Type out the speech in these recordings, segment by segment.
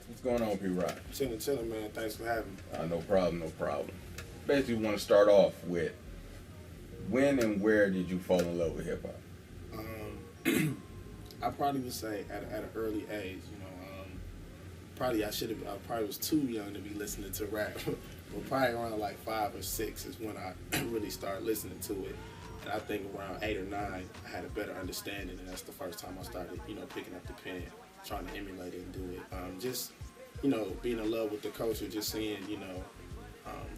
What's going on, P-Rock? Chilling, man. Thanks for having me. No problem, no problem. Basically, we want to start off with when and where did you fall in love with hip hop? I probably would say at an early age, probably I probably was too young to be listening to rap, but probably around like 5 or 6 is when I really started listening to it. And I think around 8 or 9, I had a better understanding, and that's the first time I started, picking up the pen, trying to emulate it and do it. Just, being in love with the culture, just seeing,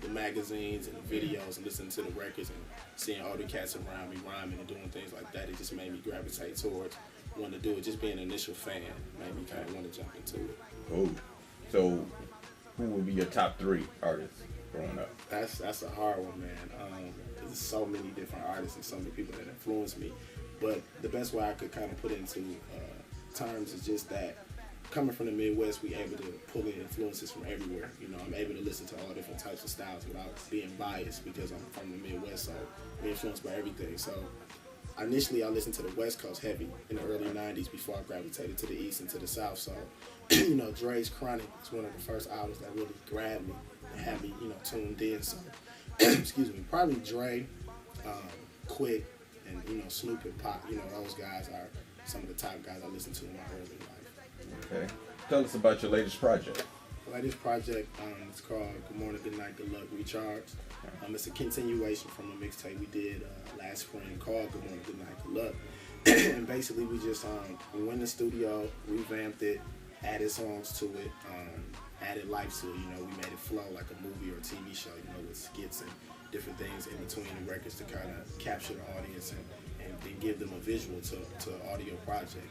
the magazines and the videos and listening to the records and seeing all the cats around me rhyming and doing things like that, it just made me gravitate towards wanting to do it. Just being an initial fan made me kind of want to jump into it. Cool. So, who would be your top 3 artists growing up? That's a hard one, man. There's so many different artists and so many people that influenced me. But the best way I could kind of put into terms is just that coming from the Midwest, we able to pull in influences from everywhere. I'm able to listen to all different types of styles without being biased because I'm from the Midwest, so we're influenced by everything. So initially, I listened to the West Coast heavy in the early 90s before I gravitated to the East and to the South. So, Dre's Chronic is one of the first albums that really grabbed me and had me, tuned in. So, excuse me, probably Dre, Quick, and, Snoop and Pop. Those guys are some of the top guys I listened to in my early life. Okay. Tell us about your latest project. The latest project, it's called Good Morning, Good Night, Good Luck, Recharge. It's a continuation from a mixtape we did last spring called Good Morning, Good Night, Good Luck. And basically we just we went in the studio, revamped it, added songs to it, added life to it. We made it flow like a movie or a TV show, with skits and different things in between the records to kind of capture the audience and give them a visual to an audio project.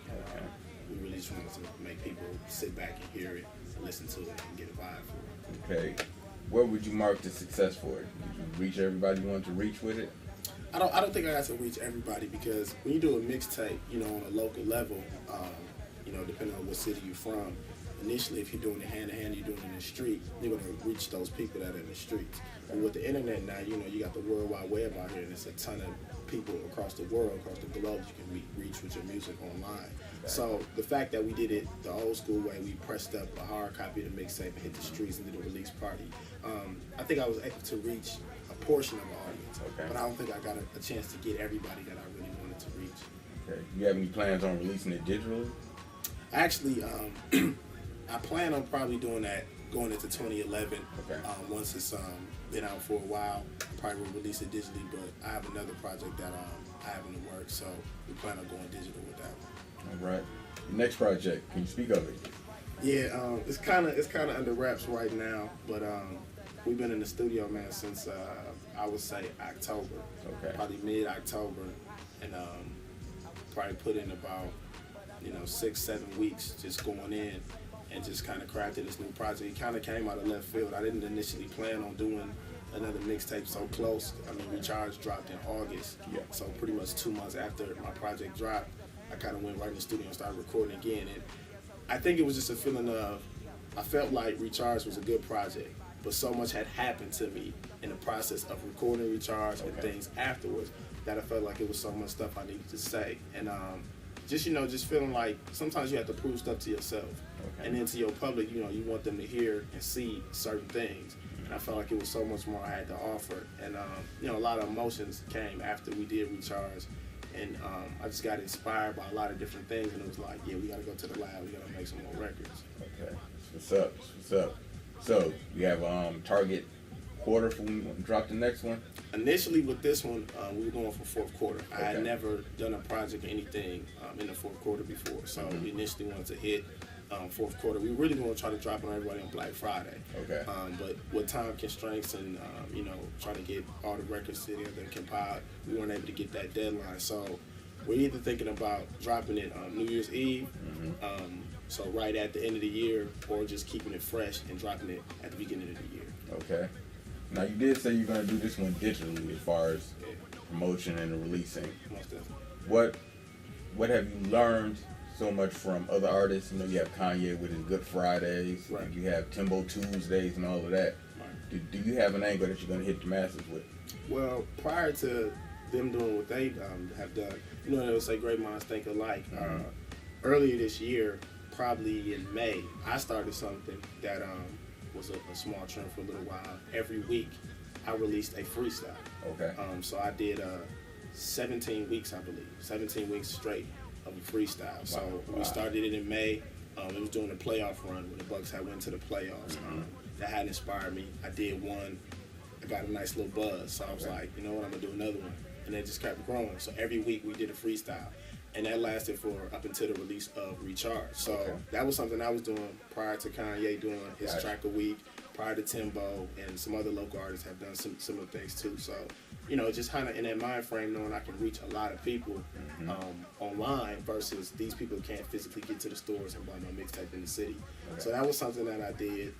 We really just wanted to make people sit back and hear it, and listen to it, and get a vibe for it. Okay. Where would you mark the success for it? Did you reach everybody you wanted to reach with it? I don't think I got to reach everybody because when you do a mixtape, on a local level, depending on what city you're from, initially if you're doing it hand to hand, you're doing it in the street, you're going to reach those people that are in the streets. But with the internet now, you got the World Wide Web out here, and it's a ton of people across the world, across the globe you can reach with your music online. So the fact that we did it the old school way, we pressed up a hard copy of the mixtape and hit the streets and did a release party. I think I was able to reach a portion of the audience, but I don't think I got a chance to get everybody that I really wanted to reach. Okay. You have any plans on releasing it digitally? Actually, I plan on probably doing that going into 2011. Okay. Once it's been out for a while, I probably will release it digitally. But I have another project that I have in the works, so we plan on going digital with that one. All right. The next project, can you speak of it? Yeah, it's kind of under wraps right now, but we've been in the studio, man, since I would say October. Okay. Probably mid-October, and probably put in about 6-7 weeks just going in and just kind of crafted this new project. It kind of came out of left field. I didn't initially plan on doing another mixtape so close. I mean, Recharge dropped in August, so pretty much 2 months after my project dropped, I kind of went right in the studio and started recording again. And I think it was just a feeling of, I felt like Recharge was a good project, but so much had happened to me in the process of recording Recharge and things afterwards that I felt like it was so much stuff I needed to say. And just feeling like sometimes you have to prove stuff to yourself. And then to your public, you want them to hear and see certain things. And I felt like it was so much more I had to offer. And, a lot of emotions came after we did Recharge. And I just got inspired by a lot of different things. And it was like, yeah, we got to go to the lab. We got to make some more records. Okay. What's up? So, you have target quarter for when we drop the next one? Initially with this one, we were going for fourth quarter. I had never done a project or anything in the fourth quarter before. So we initially wanted to hit fourth quarter. We really want to try to drop on everybody on Black Friday. Okay. But with time constraints and, trying to get all the records together and compiled, we weren't able to get that deadline. So we're either thinking about dropping it on New Year's Eve, so right at the end of the year, or just keeping it fresh and dropping it at the beginning of the year. Okay. Now, you did say you're going to do this one digitally as far as promotion and releasing. Most definitely. What have you learned so much from other artists? You have Kanye with his Good Fridays, and you have Timbo Tuesdays and all of that. Right. Do you have an angle that you're going to hit the masses with? Well, prior to them doing what they have done, they would say great minds think alike. Earlier this year, probably in May, I started something that was a small trend for a little while. Every week, I released a freestyle. Okay. So I did 17 weeks, I believe, 17 weeks straight of a freestyle. So we started it in May. It was during the playoff run when the Bucks had went to the playoffs. That had inspired me. I did one. I got a nice little buzz. So I was like, you know what, I'm going to do another one. And it just kept growing. So every week we did a freestyle. And that lasted for up until the release of Recharge. So that was something I was doing prior to Kanye doing his track a week, prior to Timbo, and some other local artists have done some similar things too. So, you know, just kind of in that mind frame, knowing I can reach a lot of people online versus these people can't physically get to the stores and buy my mixtape in the city. So that was something that I did.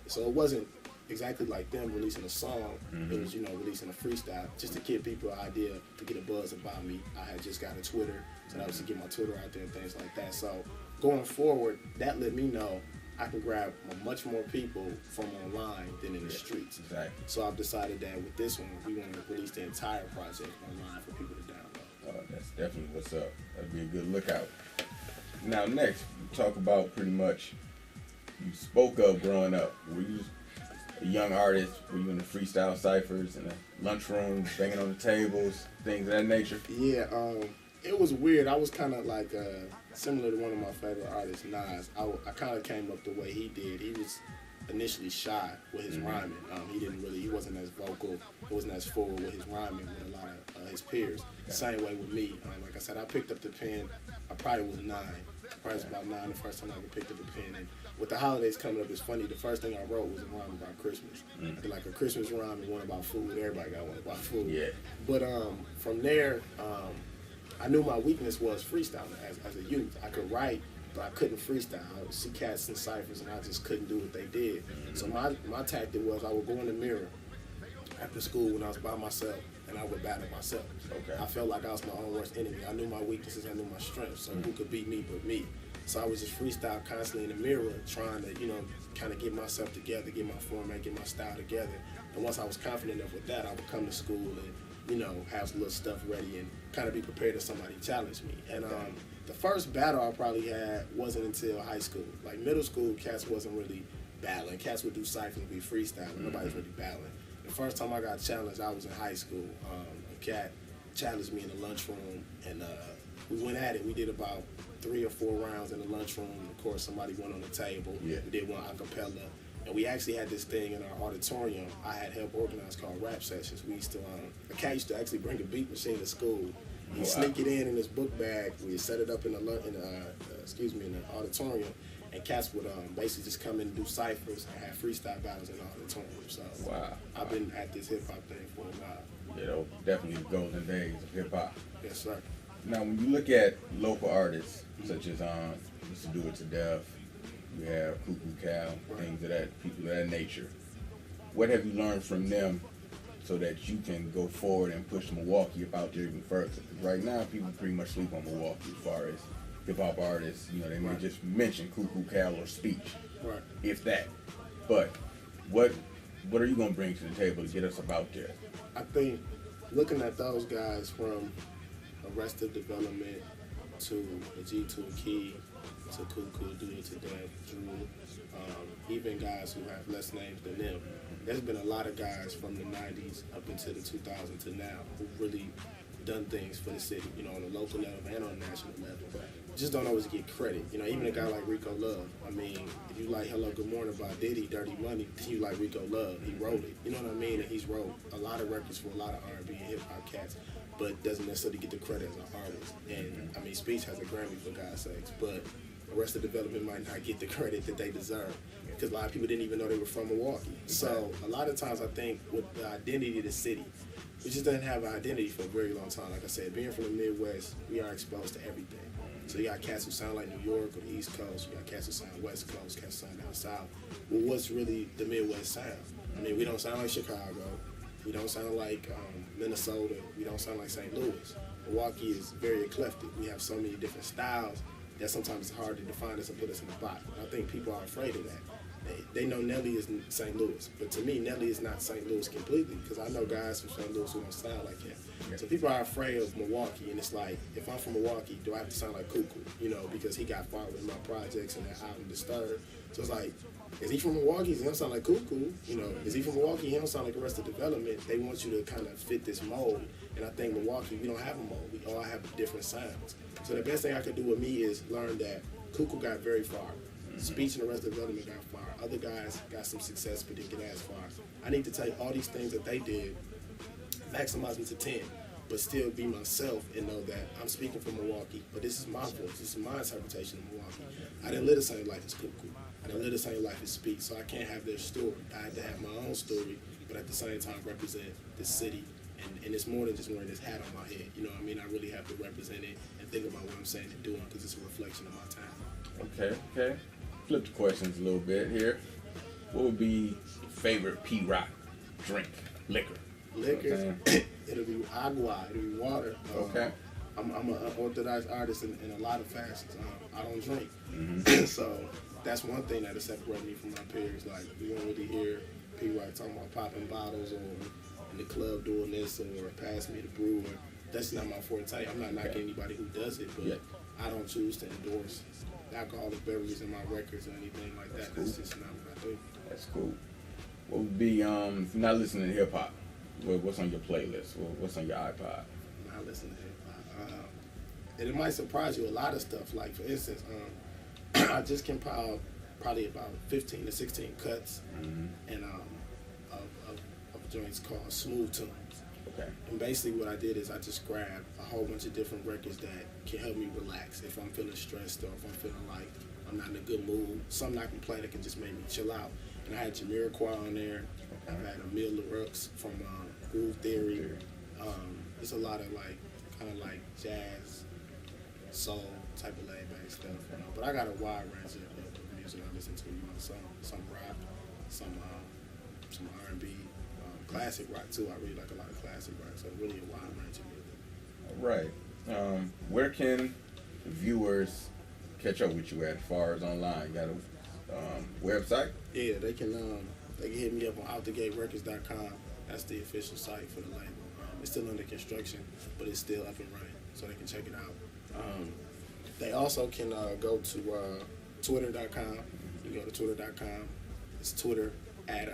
So it wasn't exactly like them releasing a song. It was, you know, releasing a freestyle just to give people an idea, to get a buzz about me. I had just got a Twitter, so that was to get my Twitter out there and things like that. So going forward, that let me know I can grab much more people from online than in the streets. Exactly. So I've decided that with this one, we want to release the entire project online for people to download. That's definitely what's up. That'd be a good lookout. Now, next, we talk about pretty much, you spoke of growing up. Were you a young artist? Were you in the freestyle ciphers, in the lunchroom, banging on the tables, things of that nature? Yeah, it was weird. I was kind of like similar to one of my favorite artists, Nas. I kind of came up the way he did. He was initially shy with his rhyming. He wasn't as vocal, he wasn't as forward with his rhyming with a lot of his peers. Same way with me. Like I said, I picked up the pen, I probably was 9. Probably was about 9 the first time I ever picked up a pen. And with the holidays coming up, it's funny, the first thing I wrote was a rhyme about Christmas. I did like a Christmas rhyme and one about food. Everybody got one about food. Yeah. But from there, I knew my weakness was freestyling as a youth. I could write, but I couldn't freestyle. I would see cats in ciphers and I just couldn't do what they did. So my tactic was I would go in the mirror after school when I was by myself and I would battle myself. I felt like I was my own worst enemy. I knew my weaknesses, I knew my strengths, so who could beat me but me? So I was just freestyle constantly in the mirror trying to, you know, kind of get myself together, get my format, get my style together. And once I was confident enough with that, I would come to school and, you know, have some little stuff ready and kind of be prepared if somebody challenged me. And the first battle I probably had wasn't until high school. Like middle school, cats wasn't really battling. Cats would do ciphers and be freestyling. Nobody's really battling. The first time I got challenged, I was in high school. A cat challenged me in the lunchroom, and we went at it. We did about 3 or 4 rounds in the lunchroom. Of course, somebody went on the table. We did one a cappella. And we actually had this thing in our auditorium I had helped organize called rap sessions. We used to, a cat used to actually bring a beat machine to school. He'd sneak it in his book bag. We'd set it up in the auditorium. And cats would basically just come in and do ciphers and have freestyle battles in the auditorium. So I've been at this hip hop thing for a while. You know, definitely the golden days of hip hop. Yes, sir. Now, when you look at local artists such as Used to Do It to Death, you have Cuckoo Cal, things of that, people of that nature. What have you learned from them so that you can go forward and push Milwaukee up out there even further? Because right now, people pretty much sleep on Milwaukee as far as hip-hop artists. You know, they may just mention Cuckoo Cal or Speech, if that. But what are you going to bring to the table to get us up out there? I think looking at those guys from Arrested Development to the G2 Key to Cuckoo, Do It to Death, Drew, even guys who have less names than them. There's been a lot of guys from the 90s up into the 2000s to now who've really done things for the city, you know, on the local level and on the national level. Just don't always get credit. You know, even a guy like Rico Love. I mean, if you like Hello Good Morning by Diddy, Dirty Money, then you like Rico Love. He wrote it. You know what I mean? And he's wrote a lot of records for a lot of R&B and hip-hop cats, but doesn't necessarily get the credit as an artist. And, I mean, Speech has a Grammy for God's sakes, but Arrested Development might not get the credit that they deserve because a lot of people didn't even know they were from Milwaukee. So a lot of times I think with the identity of the city, we just didn't have an identity for a very long time. Like I said, being from the Midwest, we are exposed to everything. So you got cats who sound like New York or the East Coast. You got cats who sound West Coast, cats who sound down South. Well, what's really the Midwest sound? I mean, we don't sound like Chicago. We don't sound like Minnesota. We don't sound like St. Louis. Milwaukee is very eclectic. We have so many different styles that sometimes it's hard to define us and put us in a box. And I think people are afraid of that. they know Nelly is St. Louis, but to me, Nelly is not St. Louis completely, because I know guys from St. Louis who don't sound like him. Yeah. So people are afraid of Milwaukee, and it's like, if I'm from Milwaukee, do I have to sound like Cuckoo? You know, because he got fired with my projects and that album Disturbed. So it's like, is he from Milwaukee? He don't sound like Cuckoo. You know, is he from Milwaukee? He don't sound like Arrested Development. They want you to kind of fit this mold, and I think Milwaukee, we don't have a mold. We all have different sounds. So the best thing I could do with me is learn that Cuckoo got very far. Speech and Arrested Development got far. Other guys got some success, but didn't get as far. I need to take all these things that they did, maximize me to 10, but still be myself and know that I'm speaking from Milwaukee, but this is my voice. This is my interpretation of Milwaukee. I didn't live the same life as Cuckoo. I didn't live the same life as Speech, so I can't have their story. I had to have my own story, but at the same time represent the city. And it's more than just wearing this hat on my head. You know what I mean? I really have to represent it and think about what I'm saying and doing, because it's a reflection of my time. Okay. Flip the questions a little bit here. What would be your favorite P-Rock drink, liquor? Liquor, it'll be agua, it'll be water. Okay. I'm an unorthodox artist in a lot of facets. I don't drink. So that's one thing that has separated me from my peers. Like, you don't really hear P-Rock talking about popping bottles or in the club doing this or pass me the brew. That's not my forte. I'm not knocking anybody who does it, but I don't choose to endorse alcoholic beverages in my records or anything like that. That's just not what I do. That's cool. What would be, if you're not listening to hip-hop, what's on your playlist? What's on your iPod? I'm not listening to hip-hop. And it might surprise you, a lot of stuff. Like, for instance, I just compiled probably about 15 to 16 cuts and of joints called Smooth Tunes. Okay. And basically what I did is I just grabbed a whole bunch of different records that can help me relax if I'm feeling stressed or if I'm feeling like I'm not in a good mood. Something I can play that can just make me chill out. And I had Jamiroquai on there. I've had Emile LaRoux from Groove Theory. It's a lot of kind of like jazz, soul type of laid-back stuff. You know. But I got a wide range of music I listen to. You know, some rap, some R&B. Classic rock too. I really like a lot of classic rock, so really a wide range of music. All right. Where can viewers catch up with you at as far as online? You got a website? Yeah, they can hit me up on OutTheGateRecords.com. That's the official site for the label. It's still under construction, but it's still up and running, so they can check it out. They also can go to Twitter.com. You go to Twitter.com. It's Twitter at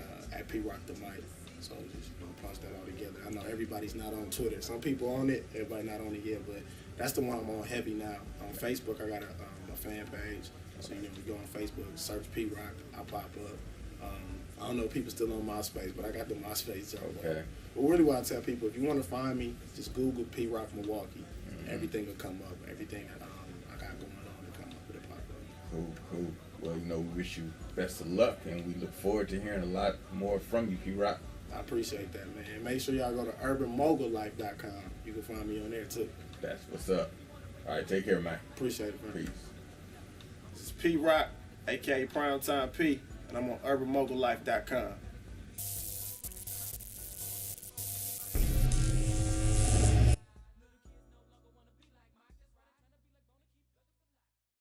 PRockTheMic. So just punch that all together. I know everybody's not on Twitter. Some people on it, everybody not on it yet, but that's the one I'm on heavy now. On Facebook, I got a fan page. So you go on Facebook, search P-Rock, I'll pop up. I don't know if people still on MySpace, but I got the MySpace job. Okay. But really what I tell people, if you want to find me, just Google P-Rock Milwaukee. Everything will come up. Everything that I got going on will come up with a pop up. Cool. Well, we wish you best of luck, and we look forward to hearing a lot more from you, P-Rock. I appreciate that, man. Make sure y'all go to urbanmogullife.com. You can find me on there, too. That's what's up. All right, take care, man. Appreciate it, man. Peace. This is P-Rock, a.k.a. Primetime P, and I'm on urbanmogullife.com.